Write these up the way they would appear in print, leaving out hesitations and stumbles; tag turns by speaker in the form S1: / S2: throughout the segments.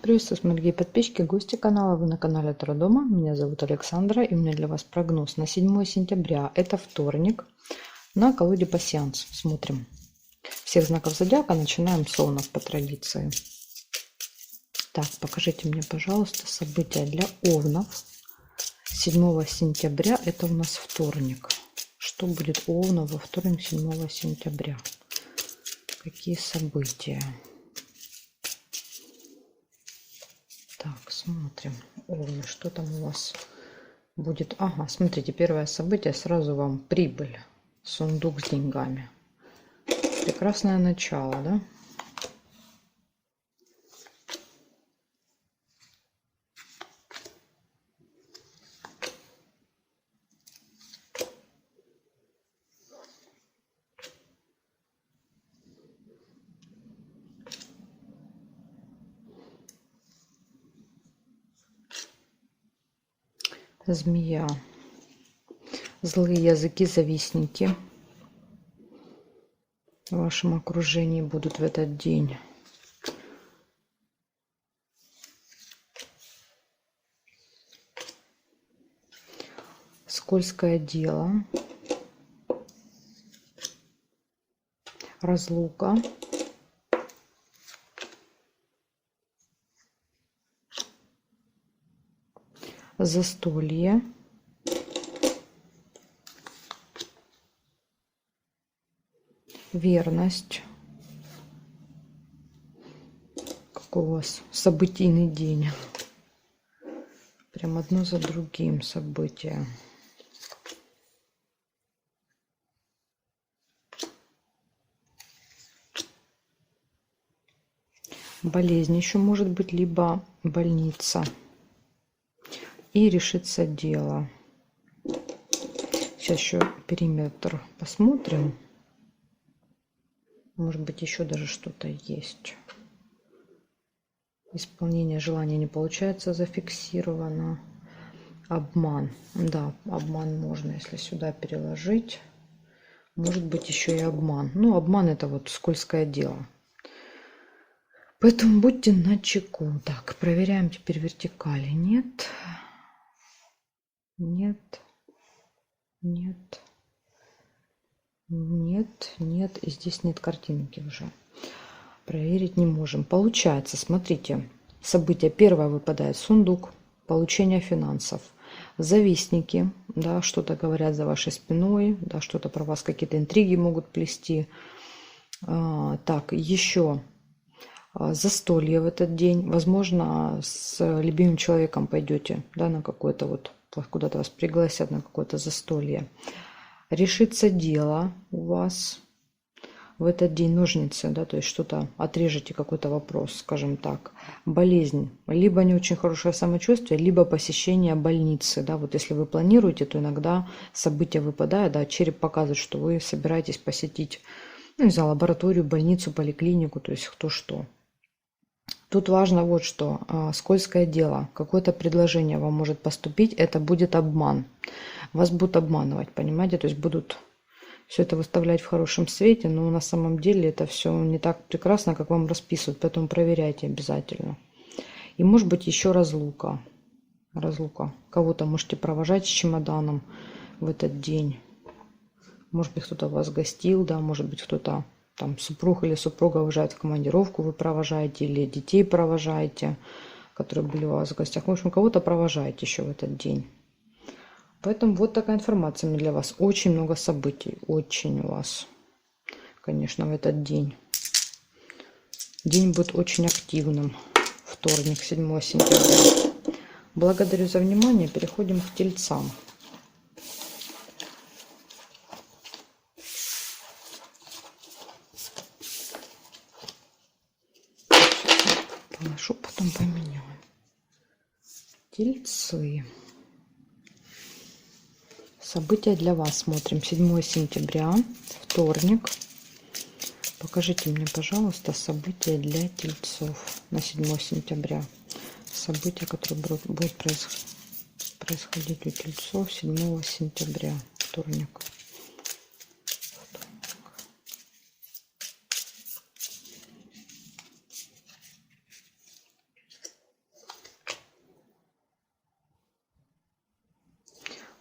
S1: Приветствую, дорогие подписчики, гости канала. Вы на канале Таро Дома. Меня зовут Александра, и у меня для вас прогноз на 7 сентября. Это вторник. На колоде пассианс. Смотрим всех знаков зодиака. Начинаем с овнов по традиции. Так, покажите мне, пожалуйста, события для овнов. 7 сентября, это у нас вторник. Что будет у овнов во вторник, 7 сентября? Какие события? Так, смотрим. Овны, что там у вас будет? Ага, смотрите, первое событие, сразу вам прибыль. Сундук с деньгами. Прекрасное начало, да? Змея. Злые языки, завистники в вашем окружении будут в этот день. Скользкое дело. Разлука. Застолье. Верность. Какой у вас событийный день. Прям одно за другим события. Болезнь еще может быть, либо больница. И решится дело. Сейчас еще периметр посмотрим. Может быть, еще даже что-то есть. Исполнение желания не получается, зафиксировано. Обман. Да, обман можно, если сюда переложить. Может быть, еще и обман. Ну, обман — это вот скользкое дело. Поэтому будьте начеку. Так, проверяем теперь вертикали. Нет. Нет. Нет. Нет. Нет. И здесь нет картинки уже. Проверить не можем. Получается, смотрите. Событие первое выпадает: сундук. Получение финансов. Завистники. Да, что-то говорят за вашей спиной. Да, что-то про вас, какие-то интриги могут плести. Так, еще... Застолье в этот день. Возможно, с любимым человеком пойдете, да, на какое-то вот, куда-то вас пригласят на какое-то застолье. Решится дело у вас в этот день. Ножницы, да, то есть что-то отрежете, какой-то вопрос, скажем так. Болезнь. Либо не очень хорошее самочувствие, либо посещение больницы, да, вот если вы планируете, то иногда события выпадают, да, череп показывает, что вы собираетесь посетить, ну, не знаю, лабораторию, больницу, поликлинику, то есть кто что. Тут важно вот что. Скользкое дело. Какое-то предложение вам может поступить. Это будет обман. Вас будут обманывать, понимаете? То есть будут все это выставлять в хорошем свете, но на самом деле это все не так прекрасно, как вам расписывают. Поэтому проверяйте обязательно. И может быть еще разлука. Разлука. Кого-то можете провожать с чемоданом в этот день. Может быть, кто-то вас гостил, да, может быть, кто-то... Там супруг или супруга уезжает в командировку, вы провожаете, или детей провожаете, которые были у вас в гостях. В общем, кого-то провожаете еще в этот день. Поэтому вот такая информация для вас. Очень много событий. Очень у вас, конечно, в этот день. День будет очень активным. Вторник, 7 сентября. Благодарю за внимание. Переходим к тельцам. Положу, потом поменяю. Тельцы. События для вас смотрим. 7 сентября, вторник. Покажите мне, пожалуйста, события для тельцов на 7 сентября. События, которые будут происходить у тельцов 7 сентября, вторник.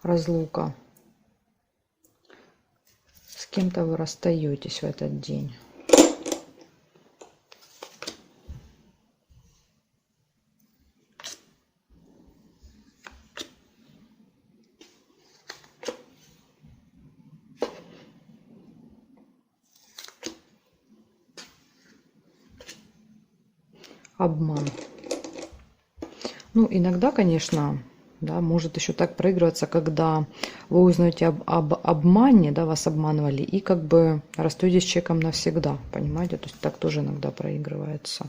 S1: разлука. С кем-то вы расстаетесь в этот день. Обман. Ну, иногда, конечно, да, может еще так проигрываться, когда вы узнаете об обмане, да, вас обманывали, и как бы расстаетесь с человеком навсегда, понимаете? То есть так тоже иногда проигрывается.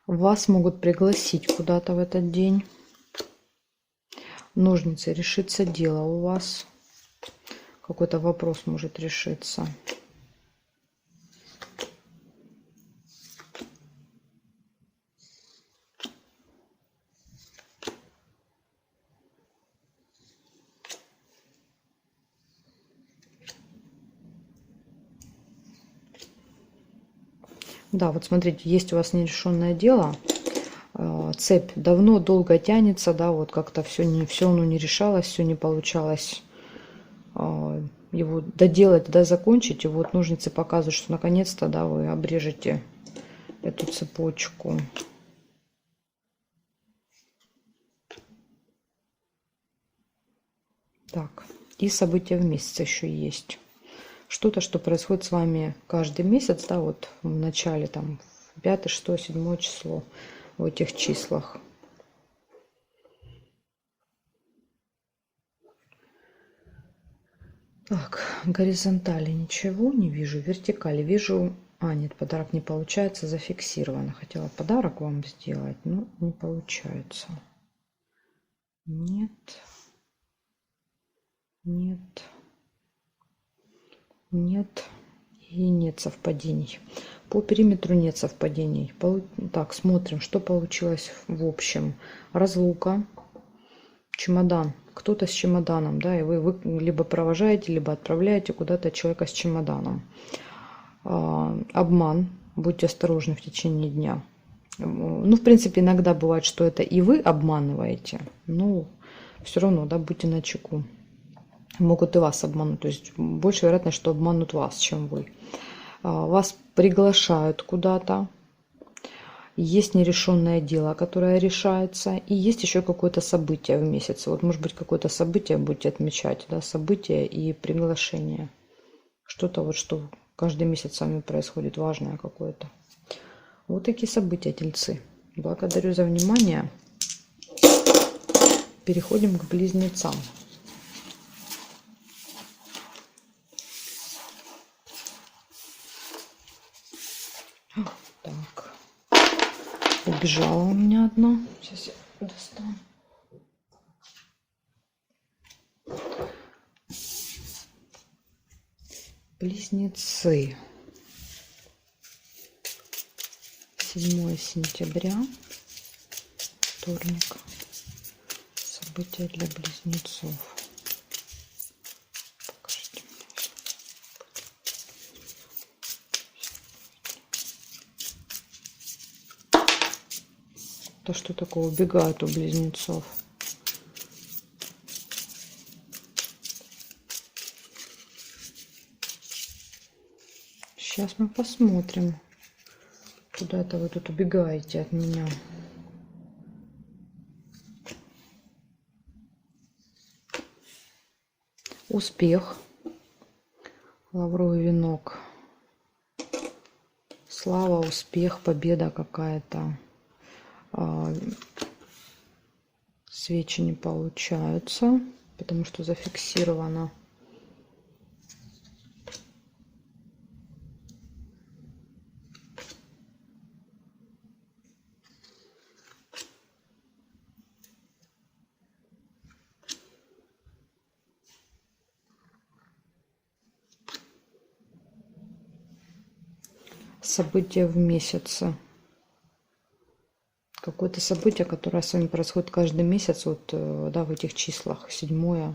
S1: Вас могут пригласить куда-то в этот день. Ножницы, решится дело у вас. Какой-то вопрос может решиться. Да, вот смотрите, есть у вас нерешенное дело, цепь давно, долго тянется, да, вот как-то все оно не решалось, все не получалось его доделать, да, закончить. И вот ножницы показывают, что наконец-то, да, вы обрежете эту цепочку. Так, и события в месяц еще есть. Что-то, что происходит с вами каждый месяц, да, вот в начале, там, 5, 6, 7 число, в этих числах. Так, горизонтали ничего не вижу, вертикали вижу. А, нет, подарок не получается, зафиксировано. Хотела подарок вам сделать, но не получается. Нет. Нет. Нет. И нет совпадений. По периметру нет совпадений. Так, смотрим, что получилось в общем. Разлука. Чемодан. Кто-то с чемоданом, да, и вы либо провожаете, либо отправляете куда-то человека с чемоданом. Обман. Будьте осторожны в течение дня. Ну, в принципе, иногда бывает, что это и вы обманываете. Но все равно, да, будьте начеку. Могут и вас обмануть. То есть больше вероятность, что обманут вас, чем вы. Вас приглашают куда-то. Есть нерешенное дело, которое решается. И есть еще какое-то событие в месяц. Вот может быть какое-то событие будете отмечать. Да, событие и приглашение. Что-то вот, что каждый месяц с вами происходит, важное какое-то. Вот такие события, тельцы. Благодарю за внимание. Переходим к близнецам. Так. Убежала у меня одна. Сейчас я достану. Близнецы. 7 сентября. Вторник. События для близнецов. Покажите мне. Да что такое? Убегают у близнецов. Сейчас мы посмотрим. Куда это вы тут убегаете от меня? Успех. Лавровый венок. Слава, успех, победа какая-то. Свечи не получаются, потому что зафиксировано. События в месяце. Какое-то событие, которое с вами происходит каждый месяц, вот, да, в этих числах. 7,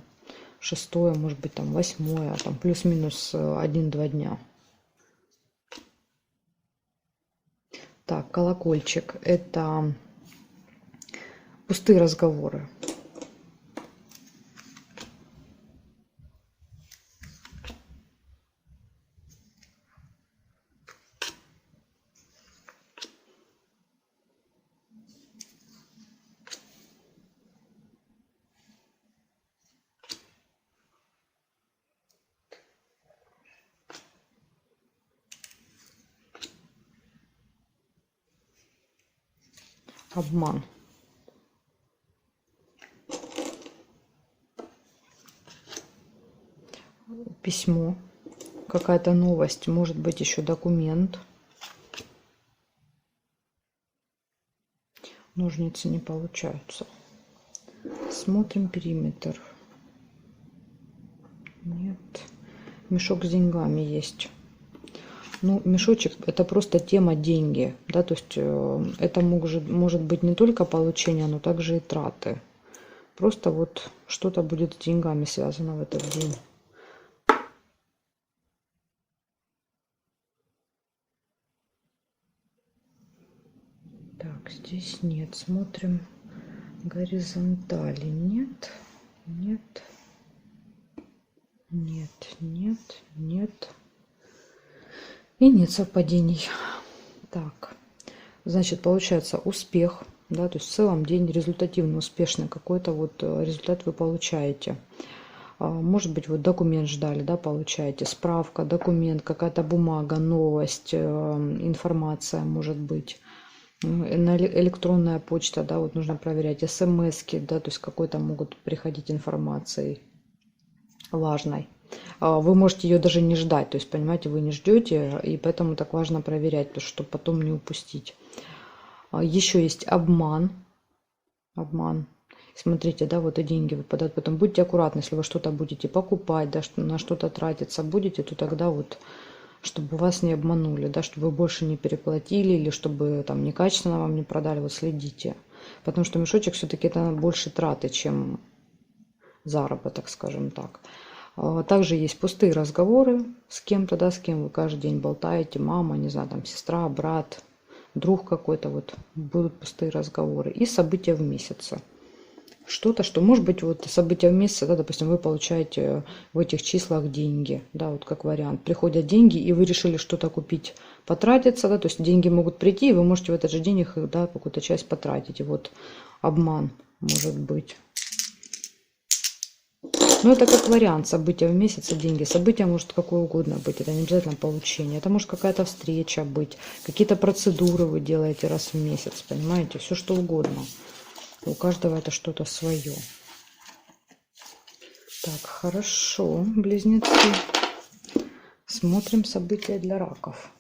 S1: 6, может быть, там 8, там плюс-минус 1-2 дня. Так, колокольчик. Это пустые разговоры. Обман. Письмо. Какая-то новость. Может быть еще документ. Ножницы не получаются. Смотрим периметр. Нет. Мешок с деньгами есть. Ну, мешочек это просто тема деньги. Да, то есть это может быть не только получение, но также и траты. Просто вот что-то будет с деньгами связано в этот день. Так, здесь нет. Смотрим горизонтали. Нет, нет, нет, нет, нет. И нет совпадений. Так, значит, получается успех. Да, то есть в целом день результативно успешный. Какой-то вот результат вы получаете. Может быть, вот документ ждали, да, получаете. Справка, документ, какая-то бумага, новость, информация может быть. Электронная почта, да, вот нужно проверять. СМС-ки, да, то есть какой-то могут приходить информацией важной. Вы можете ее даже не ждать, то есть, понимаете, вы не ждете, и поэтому так важно проверять, чтобы потом не упустить. Еще есть обман. Обман. Смотрите, да, вот и деньги выпадают. Потом будьте аккуратны, если вы что-то будете покупать, да, на что-то тратиться будете, то тогда вот, чтобы вас не обманули, да, чтобы вы больше не переплатили или чтобы там некачественно вам не продали, вот следите. Потому что мешочек все-таки это больше траты, чем заработок, скажем так. Также есть пустые разговоры с кем-то, да, с кем вы каждый день болтаете, мама, не знаю, там сестра, брат, друг какой-то, вот будут пустые разговоры. И события в месяце. Что-то, что может быть вот события в месяце, да, допустим, вы получаете в этих числах деньги, да, вот как вариант. Приходят деньги, и вы решили что-то купить, потратиться, да, то есть деньги могут прийти, и вы можете в этот же день их, да, какую-то часть потратить. И вот обман может быть. Ну, это как вариант события в месяц и деньги. Событие может какое угодно быть. Это не обязательно получение. Это может какая-то встреча быть. Какие-то процедуры вы делаете раз в месяц. Понимаете? Все что угодно. У каждого это что-то свое. Так, хорошо, близнецы. Смотрим события для раков.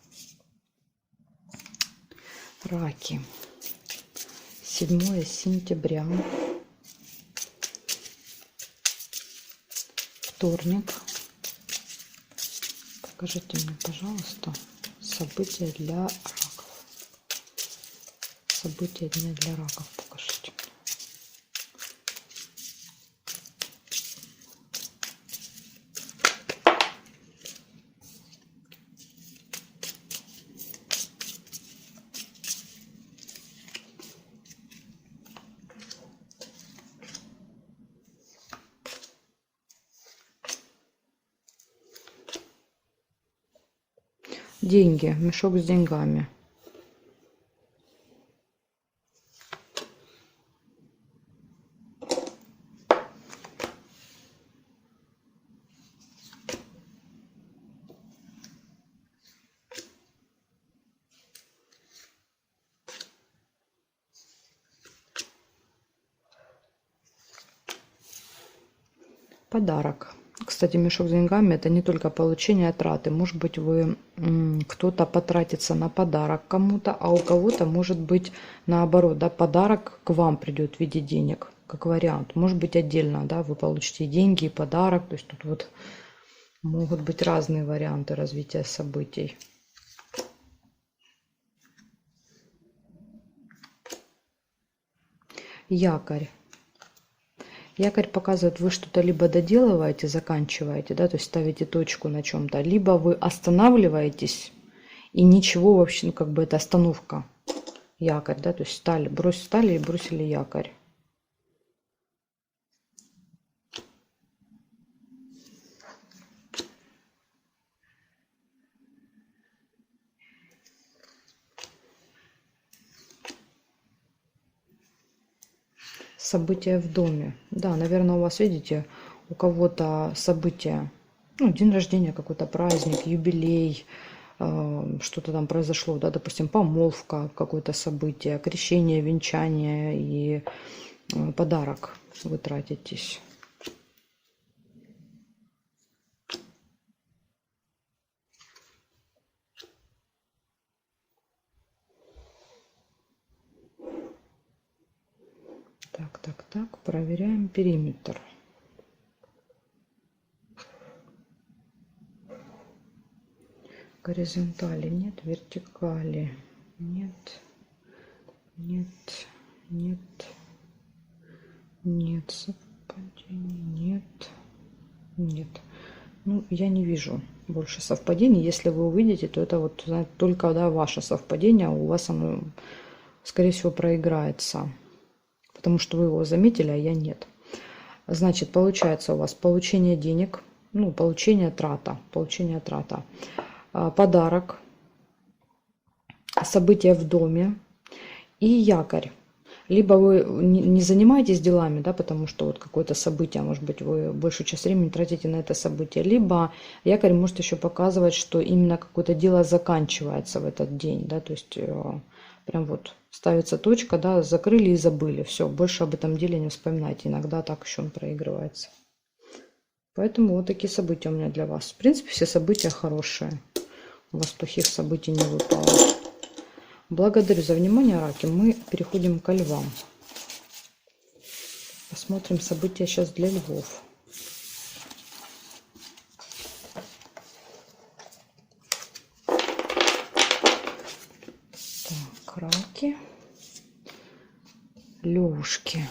S1: Раки. 7 сентября. Вторник. Покажите мне, пожалуйста, события для раков. События дня для раков покажите. Деньги, мешок с деньгами. Подарок. Кстати, мешок с деньгами это не только получение, а траты. Может быть, вы кто-то потратится на подарок кому-то, а у кого-то может быть наоборот, да, подарок к вам придет в виде денег, как вариант. Может быть отдельно, да, вы получите деньги и подарок. То есть тут вот могут быть разные варианты развития событий. Якорь. Якорь показывает, вы что-то либо доделываете, заканчиваете, да, то есть ставите точку на чем-то, либо вы останавливаетесь и ничего вообще, ну, как бы это остановка. Якорь, да, то есть стали и бросили якорь. События в доме. Да, наверное, у вас, видите, у кого-то события, ну, день рождения, какой-то праздник, юбилей, что-то там произошло, да, допустим, помолвка, какое-то событие, крещение, венчание и подарок вы тратитесь. Так, проверяем периметр. Горизонтали нет, вертикали нет, совпадений нет. Ну, я не вижу больше совпадений. Если вы увидите, то это вот, знаете, только, да, ваше совпадение, у вас оно, скорее всего, проиграется, потому что вы его заметили, а я нет. Значит, получается у вас получение денег, ну, получение трата, подарок, события в доме и якорь. Либо вы не занимаетесь делами, да, потому что вот какое-то событие, может быть, вы большую часть времени тратите на это событие, либо якорь может еще показывать, что именно какое-то дело заканчивается в этот день, да, то есть прям вот ставится точка, да, закрыли и забыли, все, больше об этом деле не вспоминайте, иногда так еще он проигрывается. Поэтому вот такие события у меня для вас. В принципе, все события хорошие, у вас плохих событий не выпало. Благодарю за внимание, раки. Мы переходим ко львам. Посмотрим события сейчас для львов. Так, раки. Левушки.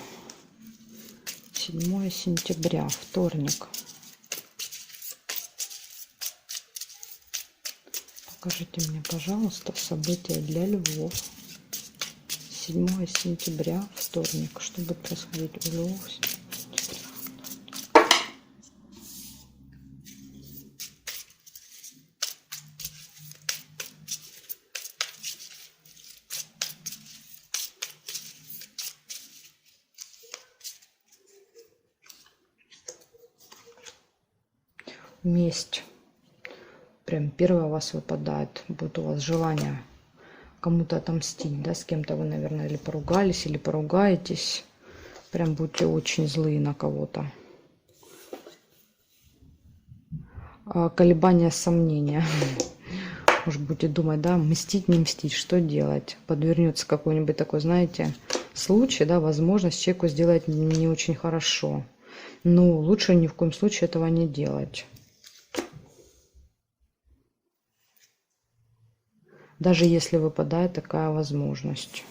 S1: 7 сентября, вторник. Покажите мне, пожалуйста, события для львов. 7 сентября, вторник. Что будет происходить у львов? Месть. Прям первое у вас выпадает. Будет у вас желание кому-то отомстить, да, с кем-то вы, наверное, или поругались, или поругаетесь. Прям будете очень злые на кого-то. Колебания, сомнения. Может, будете думать, да, мстить, не мстить, что делать? Подвернется какой-нибудь такой, знаете, случай, да, возможность человеку сделать не очень хорошо. Но лучше ни в коем случае этого не делать. Даже если выпадает такая возможность.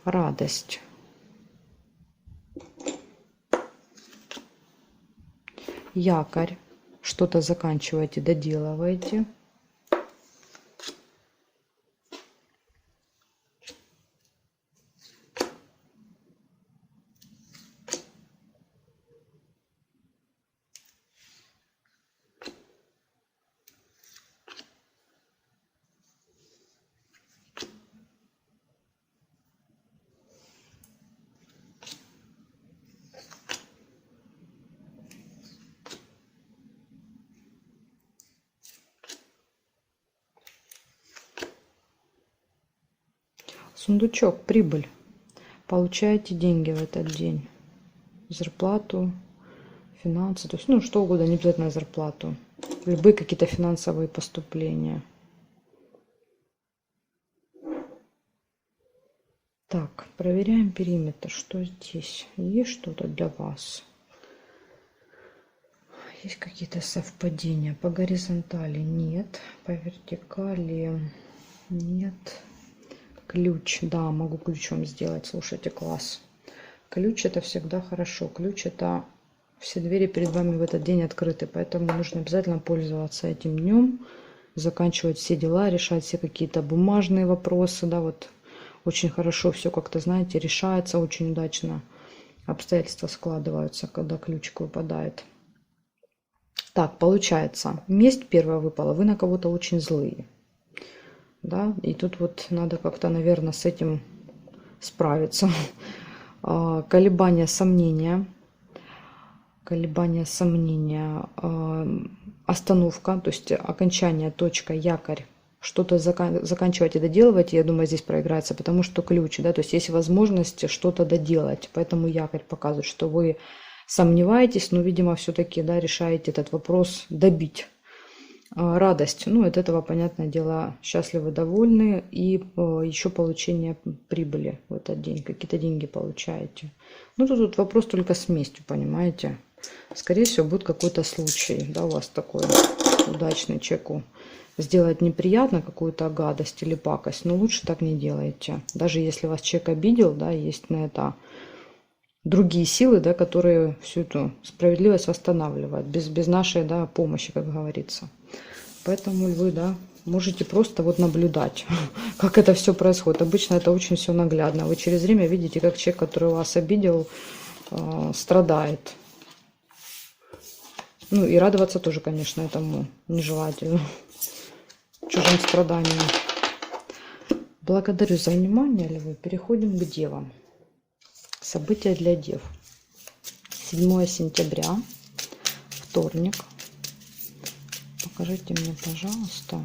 S1: Радость. Якорь. Что-то заканчиваете, доделываете. Сундучок, прибыль. Получаете деньги в этот день. Зарплату, финансы, то есть, ну, что угодно, не обязательно зарплату. Любые какие-то финансовые поступления. Так, проверяем периметр. Что здесь? Есть что-то для вас? Есть какие-то совпадения? По горизонтали нет. По вертикали нет. Ключ. Да, могу ключом сделать. Слушайте, класс. Ключ — это всегда хорошо. Ключ — это все двери перед вами в этот день открыты. Поэтому нужно обязательно пользоваться этим днем. Заканчивать все дела, решать все какие-то бумажные вопросы. Да, вот очень хорошо все как-то, знаете, решается очень удачно. Обстоятельства складываются, когда ключик выпадает. Так, получается, месть первая выпала. Вы на кого-то очень злые. Да, и тут вот надо как-то, наверное, с этим справиться. Колебания, сомнения. колебания, сомнения, остановка, то есть окончание, точка, якорь. Что-то заканчивать и доделывать, я думаю, здесь проиграется, потому что ключ, да, то есть есть возможность что-то доделать, поэтому якорь показывает, что вы сомневаетесь, но, видимо, все-таки, да, решаете этот вопрос добить. Радость, ну, от этого, понятное дело, счастливы, довольны, и еще получение прибыли в этот день, какие-то деньги получаете. Ну, тут вопрос только с местью, понимаете. Скорее всего, будет какой-то случай, да, у вас такой удачный, человеку сделать неприятно какую-то гадость или пакость, но лучше так не делайте. Даже если вас человек обидел, да, есть на это другие силы, да, которые всю эту справедливость восстанавливают, без нашей, да, помощи, как говорится. Поэтому вы, да, можете просто вот наблюдать, как это все происходит. Обычно это очень все наглядно. Вы через время видите, как человек, который вас обидел, страдает. Ну и радоваться тоже, конечно, этому нежелательно, чужим страданиям. Благодарю за внимание, львы. Переходим к девам. События для дев. 7 сентября, вторник. Покажите мне, пожалуйста,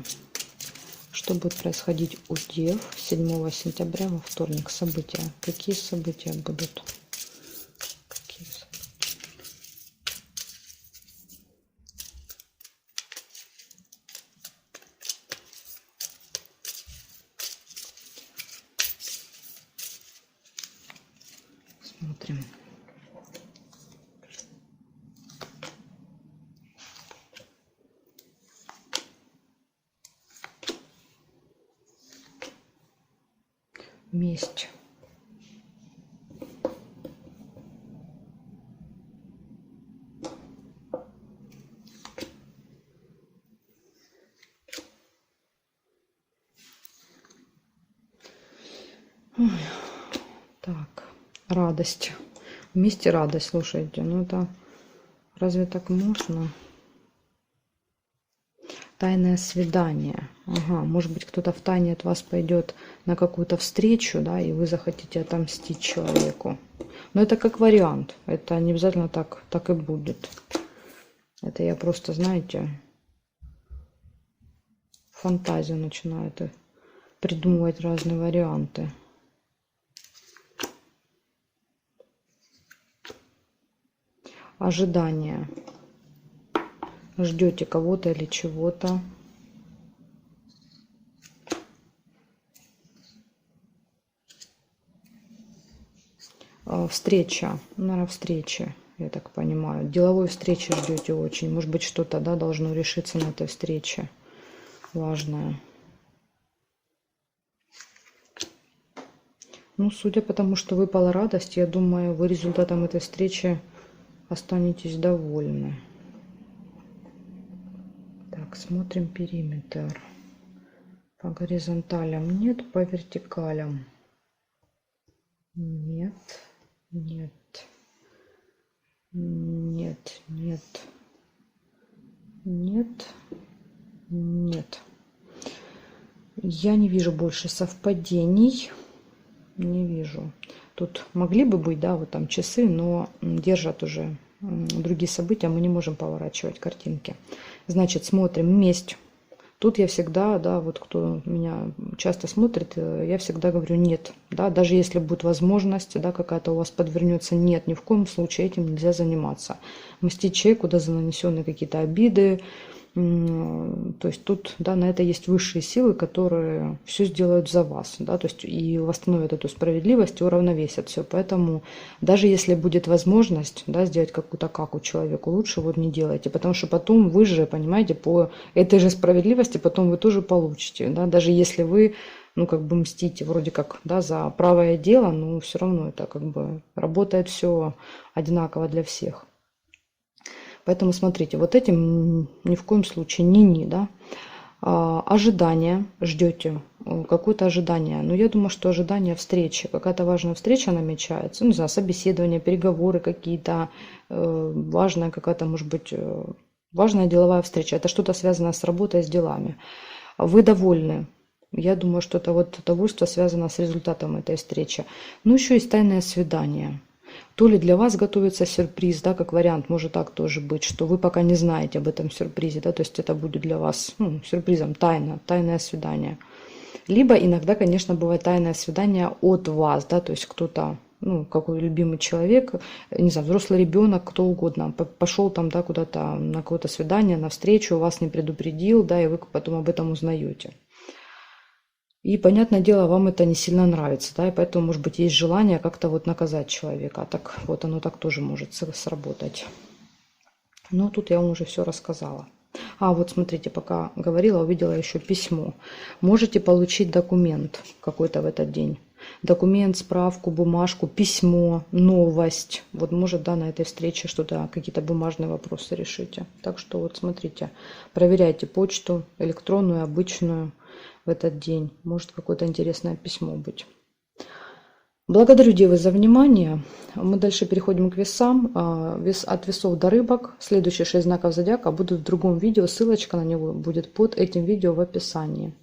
S1: что будет происходить у дев 7 сентября во вторник. События. Какие события будут? Какие события? Смотрим. Месть. Ой, так, радость. Вместе радость, слушайте. Ну это разве так можно? Тайное свидание. Ага, может быть, кто-то в тайне от вас пойдет на какую-то встречу, да, и вы захотите отомстить человеку. Но это как вариант. Это не обязательно так и будет. Это я просто, знаете, фантазию начинаю придумывать разные варианты. Ожидание. Ждете кого-то или чего-то. Встреча. Наверное, встречи, я так понимаю. Деловой встречи ждете очень. Может быть, что-то, да, должно решиться на этой встрече. Важное. Ну, судя по тому, что выпала радость, я думаю, вы результатом этой встречи останетесь довольны. Так, смотрим периметр. По горизонталям нет, по вертикалям нет, нет, нет, нет, нет, нет. Я не вижу больше совпадений. Не вижу. Тут могли бы быть, да, вот там часы, но держат уже другие события, мы не можем поворачивать картинки. Значит, смотрим месть. Тут я всегда, да, вот кто меня часто смотрит, я всегда говорю нет, да, даже если будет возможность, да, какая-то у вас подвернется, нет, ни в коем случае этим нельзя заниматься. Мстить человеку, да, за нанесенные какие-то обиды, то есть тут, да, на это есть высшие силы, которые все сделают за вас, да, то есть и восстановят эту справедливость, и уравновесят все. Поэтому даже если будет возможность, да, сделать какую-то каку человеку, лучше вот не делайте, потому что потом вы же, понимаете, по этой же справедливости потом вы тоже получите, да, даже если вы, ну, как бы мстите вроде как, да, за правое дело, но все равно это как бы работает все одинаково для всех. Поэтому смотрите, вот этим ни в коем случае не, да. Ожидание, ждете, какое-то ожидание. Но я думаю, что ожидание встречи, какая-то важная встреча намечается, ну, не знаю, собеседование, переговоры какие-то, важная какая-то, может быть, важная деловая встреча. Это что-то связанное с работой, с делами. Вы довольны. Я думаю, что это вот удовольствие связано с результатом этой встречи. Ну, еще есть тайное свидание. То ли для вас готовится сюрприз, да, как вариант, может так тоже быть, что вы пока не знаете об этом сюрпризе, да, то есть это будет для вас сюрпризом, тайное свидание. Либо иногда, конечно, бывает тайное свидание от вас, да, то есть кто-то, какой любимый человек, не знаю, взрослый ребенок, кто угодно, пошел там, да, куда-то на какое-то свидание, на встречу, вас не предупредил, да, и вы потом об этом узнаете. И, понятное дело, вам это не сильно нравится, да, и поэтому, может быть, есть желание как-то вот наказать человека. А так вот оно так тоже может сработать. Но тут я вам уже все рассказала. Вот смотрите, пока говорила, увидела еще письмо. Можете получить документ какой-то в этот день. Документ, справку, бумажку, письмо, новость. Вот может, да, на этой встрече что-то, какие-то бумажные вопросы решите. Так что вот смотрите, проверяйте почту, электронную, обычную в этот день. Может какое-то интересное письмо быть. Благодарю, девы, за внимание. Мы дальше переходим к весам. От весов до рыбок. Следующие 6 знаков зодиака будут в другом видео. Ссылочка на него будет под этим видео в описании.